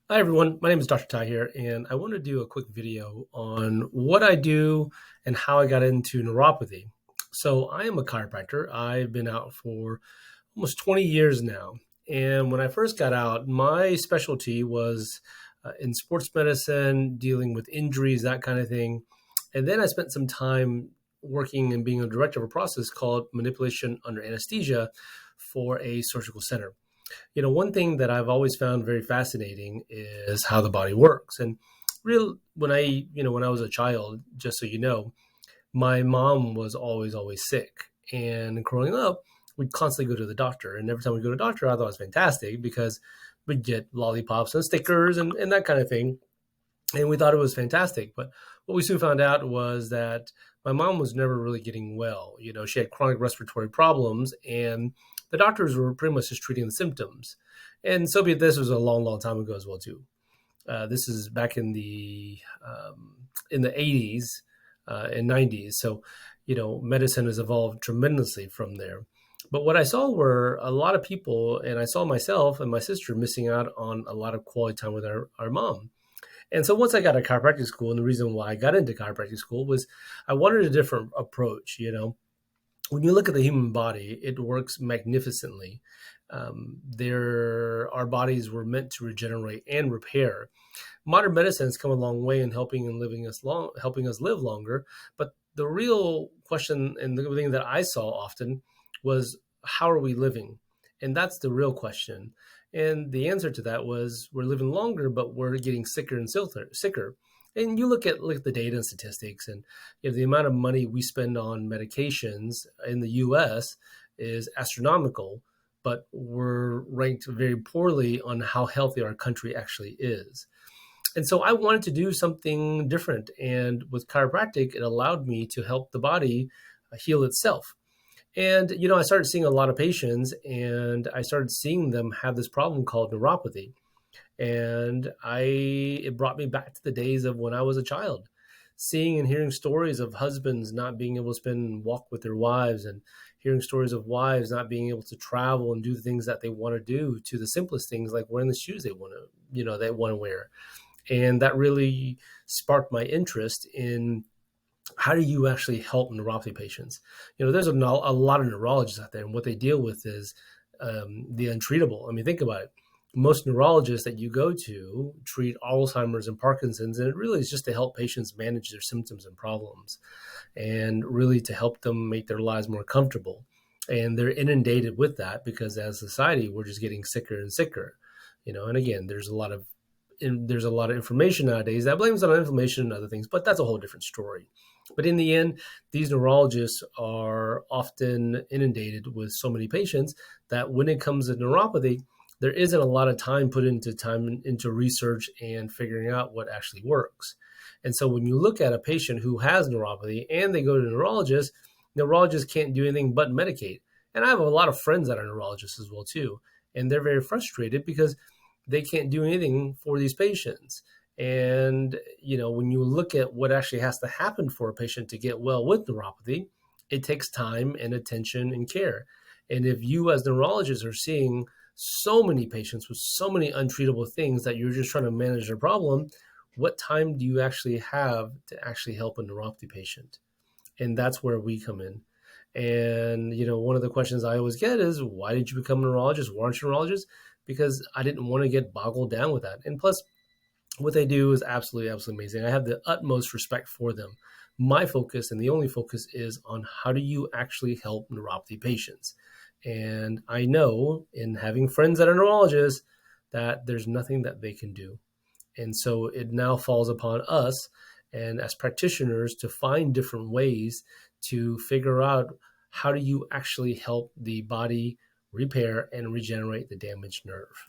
Hi everyone, my name is Dr. Ty here, and I want to do a quick video on what I do and how I got into neuropathy. So I am a chiropractor. I've been out for almost 20 years now. And when I first got out, my specialty was in sports medicine, dealing with injuries, that kind of thing. And then I spent some time working and being a director of a process called manipulation under anesthesia for a surgical center. One thing that I've always found very fascinating is how the body works. And when I was a child, just so you know, my mom was always sick. And growing up, we'd constantly go to the doctor. And every time we go to the doctor, I thought it was fantastic because we'd get lollipops and stickers and that kind of thing. And we thought it was fantastic. But what we soon found out was that my mom was never really getting well. She had chronic respiratory problems, and the doctors were pretty much just treating the symptoms. And Soviet, this was a long time ago as well too. This is back in the 80s and 90s. So, medicine has evolved tremendously from there. But what I saw were a lot of people, and I saw myself and my sister missing out on a lot of quality time with our mom. And so once I got to chiropractic school, and the reason why I got into chiropractic school was I wanted a different approach. When you look at the human body, it works magnificently. Our bodies were meant to regenerate and repair. Modern medicine has come a long way in helping us live longer. But the real question and the thing that I saw often was, how are we living? And that's the real question. And the answer to that was, we're living longer, but we're getting sicker and sicker. And you look at the data and statistics, and the amount of money we spend on medications in the U.S. is astronomical, but we're ranked very poorly on how healthy our country actually is. And so I wanted to do something different. And with chiropractic, it allowed me to help the body heal itself. And, I started seeing a lot of patients, and I started seeing them have this problem called neuropathy. And it brought me back to the days of when I was a child, seeing and hearing stories of husbands not being able to spend and walk with their wives, and hearing stories of wives not being able to travel and do the things that they want to do, to the simplest things like wearing the shoes they want to wear. And that really sparked my interest in, how do you actually help neuropathy patients? There's a lot of neurologists out there, and what they deal with is the untreatable. I mean, think about it. Most neurologists that you go to treat Alzheimer's and Parkinson's, and it really is just to help patients manage their symptoms and problems, and really to help them make their lives more comfortable. And they're inundated with that because as a society, we're just getting sicker and sicker. And again, there's a lot of information nowadays that blames it on inflammation and other things, but that's a whole different story. But in the end, these neurologists are often inundated with so many patients that when it comes to neuropathy, there isn't a lot of time put into research and figuring out what actually works. And so when you look at a patient who has neuropathy and they go to a neurologists can't do anything but medicate. And I have a lot of friends that are neurologists as well too, and they're very frustrated because they can't do anything for these patients. And, when you look at what actually has to happen for a patient to get well with neuropathy, it takes time and attention and care. And if you as neurologists are seeing so many patients with so many untreatable things that you're just trying to manage their problem, what time do you actually have to actually help a neuropathy patient? And that's where we come in. And, one of the questions I always get is, why did you become a neurologist? Why aren't you a neurologist? Because I didn't want to get boggled down with that. And plus, what they do is absolutely amazing. I have the utmost respect for them. My focus, and the only focus, is on how do you actually help neuropathy patients. And I know, in having friends that are neurologists, that there's nothing that they can do. And so it now falls upon us, and as practitioners, to find different ways to figure out, how do you actually help the body repair and regenerate the damaged nerve.